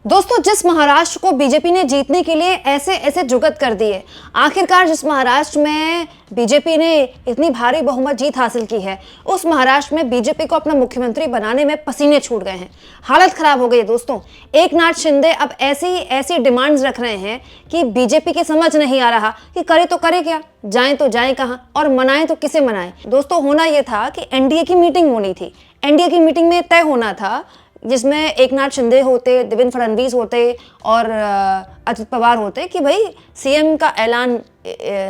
दोस्तों, जिस महाराष्ट्र को बीजेपी ने जीतने के लिए ऐसे ऐसे जुगत कर दिए, आखिरकार जिस महाराष्ट्र में बीजेपी ने इतनी भारी बहुमत जीत हासिल की है, उस महाराष्ट्र में बीजेपी को अपना मुख्यमंत्री बनाने में पसीने छूट गए हैं। हालत खराब हो गई है दोस्तों। एकनाथ शिंदे अब ऐसी ऐसी डिमांड्स रख रहे हैं कि बीजेपी के समझ नहीं आ रहा कि करे तो करे क्या, जाएं तो जाएं कहां और मनाएं तो किसे मनाएं। दोस्तों, होना यह था कि एनडीए की मीटिंग होनी थी। एनडीए की मीटिंग में तय होना था, जिसमें एकनाथ शिंदे होते, देवेंद्र फडणवीस होते और अजित पवार होते कि भाई सीएम का ऐलान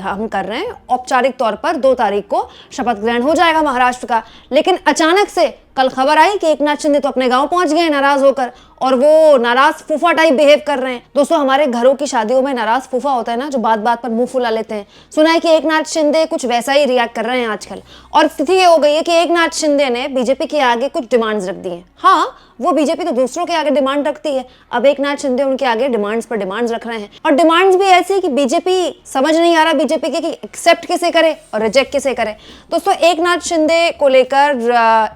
हम कर रहे हैं। औपचारिक तौर पर 2 तारीख को शपथ ग्रहण हो जाएगा महाराष्ट्र का। लेकिन अचानक से कल खबर आई कि एकनाथ शिंदे तो अपने गांव पहुंच गए नाराज होकर, और वो नाराज फूफा टाइप बिहेव कर रहे हैं। दोस्तों, हमारे घरों की शादियों में नाराज फूफा होता है ना, जो बात बात पर मुंह फुला लेते हैं। सुना है कि एकनाथ शिंदे कुछ वैसा ही रिएक्ट कर रहे हैं आजकल। और स्थिति ये हो गई है कि एकनाथ शिंदे ने बीजेपी के आगे कुछ डिमांड्स रख दी हैं। हाँ, वो बीजेपी तो दूसरों के आगे डिमांड रखती है, अब एकनाथ शिंदे उनके आगे डिमांड्स पर डिमांड्स रख रहे हैं। और डिमांड्स भी ऐसी कि बीजेपी समझ नहीं आ रहा बीजेपी के कि एक्सेप्ट किसे करे और रिजेक्ट किसे करे। दोस्तों, एकनाथ शिंदे को लेकर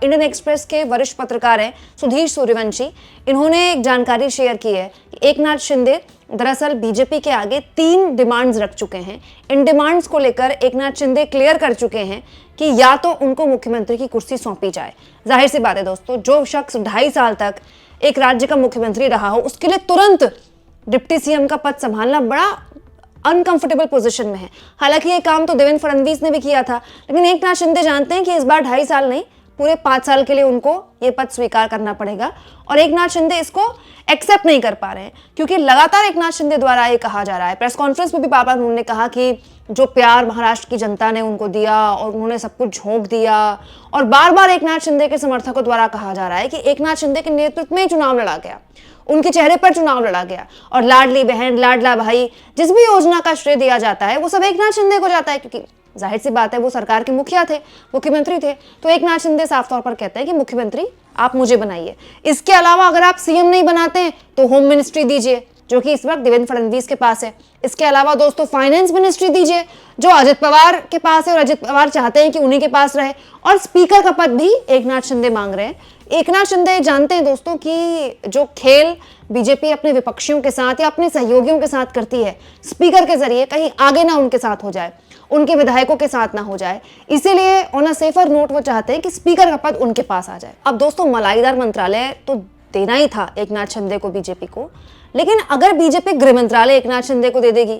इंडियन एक्सप्रेस के वरिष्ठ पत्रकार हैं सुधीर सूर्यवंशी, इन्होंने एक जानकारी शेयर की है कि एकनाथ शिंदे दरअसल बीजेपी के आगे 3 डिमांड्स रख चुके हैं। इन डिमांड्स को लेकर एकनाथ शिंदे क्लियर कर चुके हैं कि या तो उनको मुख्यमंत्री की कुर्सी सौंपी जाए। जाहिर सी बात है दोस्तों, जो शख्स 2.5 साल तक एक राज्य का मुख्यमंत्री रहा हो, उसके लिए तुरंत डिप्टी सीएम का पद संभालना बड़ा अनकंफर्टेबल पोजीशन में है। हालांकि ये काम तो देवेंद्र फडणवीस ने भी किया था, लेकिन एकनाथ शिंदे जानते हैं कि इस बार 2.5 साल नहीं, पूरे 5 साल के लिए उनको ये पद स्वीकार करना पड़ेगा। और एकनाथ शिंदे इसको एक्सेप्ट नहीं कर पा रहे हैं, क्योंकि लगातार एकनाथ शिंदे द्वारा ये कहा जा रहा है, प्रेस कॉन्फ्रेंस में भी बार बार उन्होंने कहा कि जो प्यार महाराष्ट्र की जनता ने उनको दिया और उन्होंने सब कुछ झोंक दिया। और बार बार एकनाथ शिंदे के समर्थकों द्वारा कहा जा रहा है कि एकनाथ शिंदे के नेतृत्व में चुनाव लड़ा गया, उनके चेहरे पर चुनाव लड़ा गया। और लाडली बहन, लाडला भाई, जिस भी योजना का श्रेय दिया जाता है वो सब एकनाथ शिंदे को जाता है, क्योंकि जाहिर सी बात है वो सरकार के मुखिया थे, मुख्यमंत्री थे। तो एकनाथ शिंदे साफ तौर पर कहते हैं कि मुख्यमंत्री आप मुझे बनाइए। इसके अलावा अगर आप सीएम नहीं बनाते हैं तो होम मिनिस्ट्री दीजिए, जो कि इस वक्त देवेंद्र फडणवीस के पास है। इसके अलावा दोस्तों फाइनेंस मिनिस्ट्री दीजिए, जो अजित पवार के पास है और अजित पवार चाहते हैं कि उन्हीं के पास रहे। और स्पीकर का पद भी एकनाथ शिंदे मांग रहे हैं। एकनाथ शिंदे जानते हैं दोस्तों कि जो खेल बीजेपी अपने विपक्षियों के साथ या अपने सहयोगियों के साथ करती है स्पीकर के जरिए, कहीं आगे ना उनके साथ हो जाए, उनके विधायकों के साथ ना हो जाए। इसीलिए ऑन अ सेफर नोट वो चाहते हैं कि स्पीकर का पद उनके पास आ जाए। अब दोस्तों, मलाईदार मंत्रालय तो देना ही था एकनाथ शिंदे को, बीजेपी को, लेकिन अगर बीजेपी गृह मंत्रालय एकनाथ शिंदे को दे देगी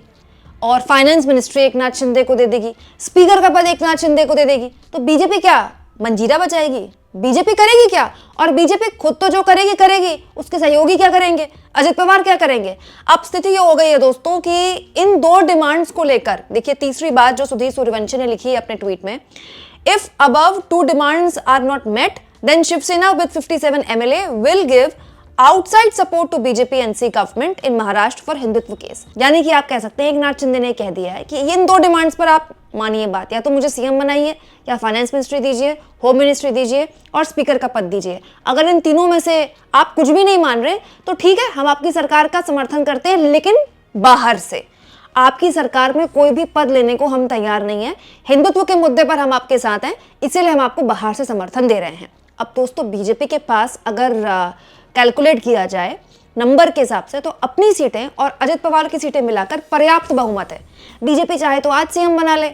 और फाइनेंस मिनिस्ट्री एकनाथ शिंदे को दे देगी, स्पीकर का पद एकनाथ शिंदे को दे देगी, तो बीजेपी क्या मंजीरा बचाएगी? बीजेपी करेगी क्या? और बीजेपी खुद तो जो करेगी करेगी, उसके सहयोगी क्या करेंगे? अजित पवार क्या करेंगे? अब स्थिति ये हो गई है दोस्तों कि इन 2 डिमांड्स को लेकर, देखिए तीसरी बात जो सुधीर सूर्यवंशी ने लिखी है अपने ट्वीट में, if above 2 demands are not met then Shiv Sena with 57 MLA will give outside support to BJP NC government in Maharashtra for Hindutva cause. यानी कि आप कह सकते हैं एकनाथ शिंदे ने कह दिया है कि इन 2 डिमांड्स पर आप मानिए बात, या तो मुझे सीएम बनाइए, या फाइनेंस मिनिस्ट्री दीजिए, होम मिनिस्ट्री दीजिए और स्पीकर का पद दीजिए। अगर इन तीनों में से आप कुछ भी नहीं मान रहे तो ठीक है, हम आपकी सरकार का समर्थन करते हैं, लेकिन बाहर से। आपकी सरकार में कोई भी पद लेने को हम तैयार नहीं है। हिंदुत्व के मुद्दे पर हम आपके साथ हैं, इसीलिए हम आपको बाहर से समर्थन दे रहे हैं। अब दोस्तों, बीजेपी के पास अगर कैलकुलेट किया जाए नंबर के हिसाब से, तो अपनी सीटें और अजित पवार की सीटें मिलाकर पर्याप्त बहुमत है। बीजेपी चाहे तो आज सीएम बना ले।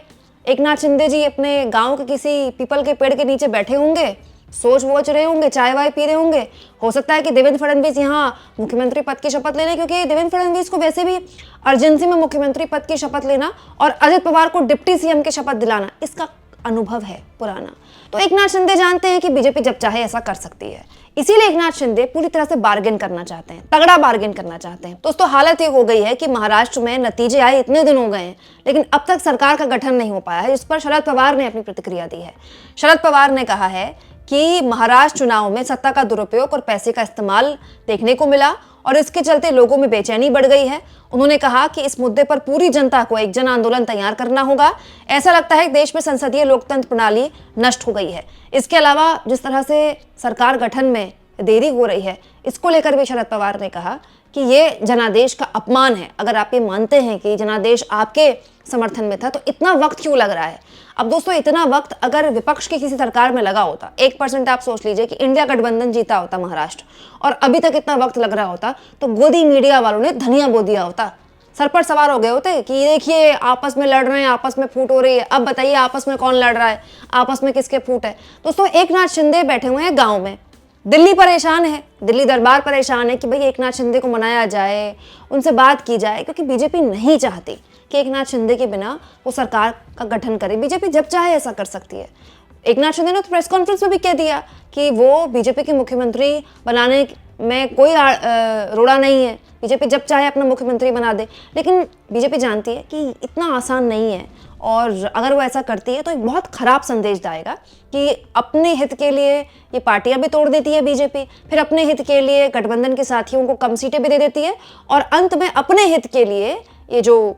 एकनाथ शिंदे जी अपने गांव के किसी पीपल के पेड़ के नीचे बैठे होंगे, सोच वोच रहे होंगे, चाय वाय पी रहे होंगे। हो सकता है कि देवेंद्र फडणवीस यहाँ मुख्यमंत्री पद की शपथ ले लें, क्योंकि देवेंद्र फडणवीस को वैसे भी अर्जेंसी में मुख्यमंत्री पद की शपथ लेना और अजित पवार को डिप्टी सीएम की शपथ दिलाना, इसका अनुभव है पुराना। तो एकनाथ शिंदे जानते हैं कि बीजेपी जब चाहे ऐसा कर सकती है। इसीलिए एकनाथ शिंदे पूरी तरह से बार्गेन करना चाहते हैं, तगड़ा बार्गेन करना चाहते हैं। दोस्तों, हालत ये हो गई है कि महाराष्ट्र में नतीजे आए इतने दिन हो गए हैं, लेकिन अब तक सरकार का गठन नहीं हो पाया है। इस पर शरद पवार ने अपनी प्रतिक्रिया दी है। शरद पवार ने कहा है कि महाराष्ट्र चुनाव में सत्ता का दुरुपयोग और पैसे का इस्तेमाल देखने को मिला और इसके चलते लोगों में बेचैनी बढ़ गई है। उन्होंने कहा कि इस मुद्दे पर पूरी जनता को एक जन आंदोलन तैयार करना होगा। ऐसा लगता है कि देश में संसदीय लोकतंत्र प्रणाली नष्ट हो गई है। इसके अलावा जिस तरह से सरकार गठन में देरी हो रही है, इसको लेकर भी शरद पवार ने कहा कि ये जनादेश का अपमान है। अगर आप ये मानते हैं कि जनादेश आपके समर्थन में था तो इतना वक्त क्यों लग रहा है? अब दोस्तों, इतना वक्त अगर विपक्ष की किसी सरकार में लगा होता, 1% आप सोच लीजिए कि इंडिया गठबंधन जीता होता महाराष्ट्र, और अभी तक इतना वक्त लग रहा होता, तो गोदी मीडिया वालों ने धनिया बो दिया होता, सर पर सवार हो गए होते कि देखिए आपस में लड़ रहे हैं, आपस में फूट हो रही है, अब बताइए आपस में कौन लड़ रहा है, आपस में किसके फूट है। दोस्तों, एकनाथ शिंदे बैठे हुए हैं गाँव में, दिल्ली परेशान है, दिल्ली दरबार परेशान है कि भाई एकनाथ शिंदे को मनाया जाए, उनसे बात की जाए, क्योंकि बीजेपी नहीं चाहती कि एकनाथ शिंदे के बिना वो सरकार का गठन करे। बीजेपी जब चाहे ऐसा कर सकती है। एकनाथ शिंदे ने तो प्रेस कॉन्फ्रेंस में भी कह दिया कि वो बीजेपी के मुख्यमंत्री बनाने में कोई रोड़ा नहीं है, बीजेपी जब चाहे अपना मुख्यमंत्री बना दे। लेकिन बीजेपी जानती है कि इतना आसान नहीं है, और अगर वो ऐसा करती है तो एक बहुत ख़राब संदेश जाएगा कि अपने हित के लिए ये पार्टियां भी तोड़ देती है बीजेपी, फिर अपने हित के लिए गठबंधन के साथियों को कम सीटें भी दे देती है, और अंत में अपने हित के लिए ये जो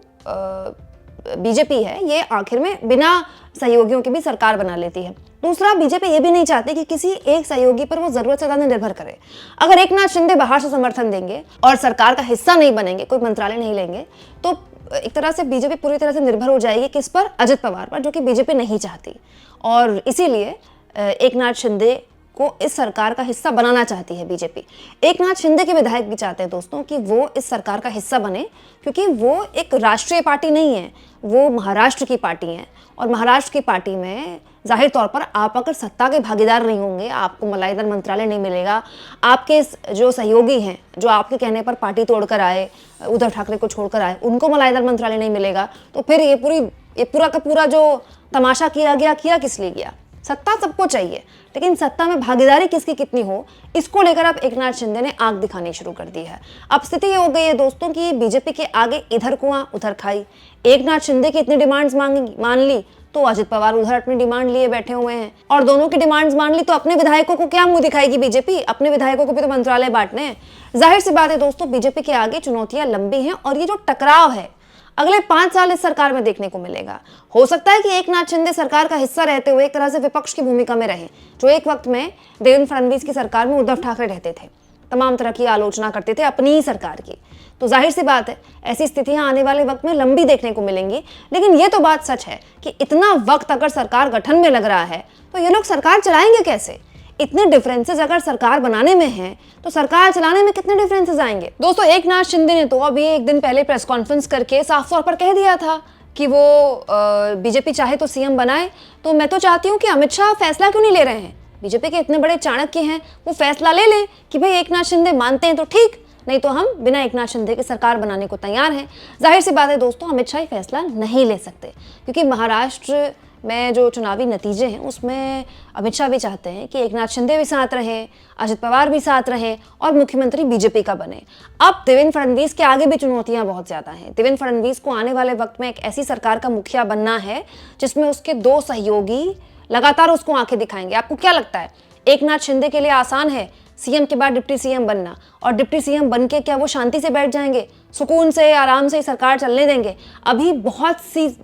बीजेपी है ये आखिर में बिना सहयोगियों की भी सरकार बना लेती है। दूसरा, बीजेपी ये भी नहीं चाहती कि किसी एक सहयोगी पर वो जरूरत से ज्यादा निर्भर करे। अगर एकनाथ शिंदे बाहर से समर्थन देंगे और सरकार का हिस्सा नहीं बनेंगे, कोई मंत्रालय नहीं लेंगे, तो एक तरह से बीजेपी पूरी तरह से निर्भर हो जाएगी किस पर? अजित पवार पर, जो कि बीजेपी नहीं चाहती। और इसीलिए एकनाथ शिंदे को इस सरकार का हिस्सा बनाना चाहती है बीजेपी। एकनाथ शिंदे के विधायक भी चाहते हैं दोस्तों कि वो इस सरकार का हिस्सा बने, क्योंकि वो एक राष्ट्रीय पार्टी नहीं है, वो महाराष्ट्र की पार्टी है, और महाराष्ट्र की पार्टी में जाहिर तौर पर आप अगर सत्ता के भागीदार नहीं होंगे, आपको मलाईदार मंत्रालय नहीं मिलेगा, आपके जो सहयोगी हैं जो आपके कहने पर पार्टी तोड़कर आए, उद्धव ठाकरे को छोड़कर आए, उनको मलाईदार मंत्रालय नहीं मिलेगा, तो फिर ये पूरा का पूरा जो तमाशा किया किस लिए गया? सत्ता सबको चाहिए, लेकिन सत्ता में भागीदारी किसकी कितनी हो, इसको लेकर अब एकनाथ शिंदे ने आग दिखानी शुरू कर दी है। अब स्थिति ये हो गई है दोस्तों कि बीजेपी के आगे इधर कुआं उधर खाई। एकनाथ शिंदे की इतनी डिमांड्स मान ली तो अजित पवार उधर अपनी डिमांड लिए बैठे हुए हैं, और दोनों की डिमांड्स मान ली तो अपने विधायकों को क्या मुंह दिखाएगी बीजेपी? अपने विधायकों को भी तो मंत्रालय बांटने हैं। जाहिर सी बात है दोस्तों, बीजेपी के आगे चुनौतियां लंबी हैं, और ये जो टकराव है अगले 5 साल इस सरकार में देखने को मिलेगा। हो सकता है कि एकनाथ शिंदे सरकार का हिस्सा रहते हुए एक तरह से विपक्ष की भूमिका में रहे, जो एक वक्त में देवेंद्र फडणवीस की सरकार में उद्धव ठाकरे रहते थे, तमाम तरह की आलोचना करते थे अपनी ही सरकार की। तो जाहिर सी बात है ऐसी स्थितियां आने वाले वक्त में लंबी देखने को मिलेंगी। लेकिन ये तो बात सच है कि इतना वक्त अगर सरकार गठन में लग रहा है तो ये लोग सरकार चलाएंगे कैसे? इतने डिफरेंसेस अगर सरकार बनाने में हैं तो सरकार चलाने में कितने डिफरेंसेस आएंगे? दोस्तों, एकनाथ शिंदे ने तो अभी एक दिन पहले प्रेस कॉन्फ्रेंस करके साफ तौर पर कह दिया था कि वो बीजेपी चाहे तो सीएम बनाए। तो मैं तो चाहती हूँ कि अमित शाह फैसला क्यों नहीं ले रहे हैं? बीजेपी के इतने बड़े चाणक्य हैं, वो फैसला ले लें कि भाई एकनाथ शिंदे मानते हैं तो ठीक, नहीं तो हम बिना एकनाथ शिंदे के सरकार बनाने को तैयार हैं। जाहिर सी बात है दोस्तों, अमित शाह फैसला नहीं ले सकते, क्योंकि महाराष्ट्र में जो चुनावी नतीजे हैं उसमें अमित शाह भी चाहते हैं कि एकनाथ शिंदे भी साथ रहे, अजित पवार भी साथ रहे, और मुख्यमंत्री बीजेपी का बने। अब देवेंद्र फडणवीस के आगे भी चुनौतियां बहुत ज़्यादा हैं। देवेंद्र फडणवीस को आने वाले वक्त में एक ऐसी सरकार का मुखिया बनना है जिसमें उसके 2 सहयोगी लगातार उसको आंखें दिखाएंगे। आपको क्या लगता है, एकनाथ शिंदे के लिए आसान है सीएम के बाद डिप्टी सीएम बनना? और डिप्टी सीएम बन के क्या वो शांति से बैठ जाएंगे, सुकून से आराम से सरकार चलने देंगे? अभी बहुत सी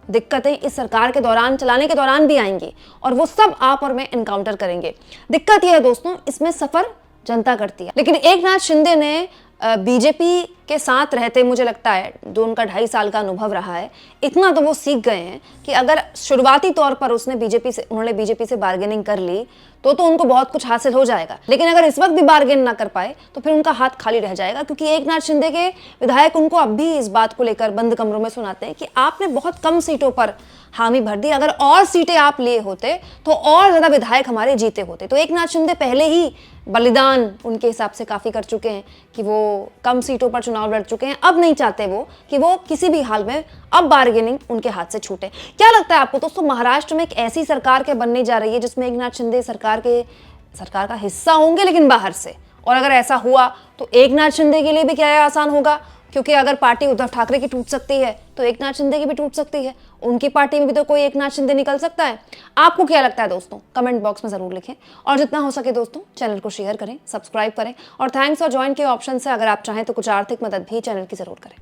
दिक्कतें इस सरकार के दौरान, चलाने के दौरान भी आएंगी, और वो सब आप और मैं एनकाउंटर करेंगे। दिक्कत यह है दोस्तों, इसमें सफर जनता करती है। लेकिन एकनाथ शिंदे ने बीजेपी के साथ रहते, मुझे लगता है जो उनका 2.5 साल का अनुभव रहा है, इतना तो वो सीख गए हैं कि अगर शुरुआती तौर पर उन्होंने बीजेपी से बार्गेनिंग कर ली तो उनको बहुत कुछ हासिल हो जाएगा। लेकिन अगर इस वक्त भी बार्गेन ना कर पाए तो फिर उनका हाथ खाली रह जाएगा, क्योंकि एकनाथ शिंदे के विधायक उनको अब भी इस बात को लेकर बंद कमरों में सुनाते हैं कि आपने बहुत कम सीटों पर हामी भर दी, अगर और सीटें आप लिए होते तो और ज़्यादा विधायक हमारे जीते होते। तो एकनाथ शिंदे पहले ही बलिदान उनके हिसाब से काफ़ी कर चुके हैं कि वो कम सीटों पर चुनाव लड़ चुके हैं। अब नहीं चाहते वो कि वो किसी भी हाल में अब बार्गेनिंग उनके हाथ से छूटे। क्या लगता है आपको दोस्तों, महाराष्ट्र में एक ऐसी सरकार के बनने जा रही है जिसमें एकनाथ शिंदे सरकार का हिस्सा होंगे लेकिन बाहर से? और अगर ऐसा हुआ तो एकनाथ शिंदे के लिए भी क्या आसान होगा? क्योंकि अगर पार्टी उद्धव ठाकरे की टूट सकती है तो एकनाथ शिंदे की भी टूट सकती है, उनकी पार्टी में भी तो कोई एकनाथ शिंदे निकल सकता है। आपको क्या लगता है दोस्तों, कमेंट बॉक्स में जरूर लिखें, और जितना हो सके दोस्तों चैनल को शेयर करें, सब्सक्राइब करें, और थैंक्स और ज्वाइन के ऑप्शन से अगर आप चाहें तो कुछ आर्थिक मदद भी चैनल की जरूर करें।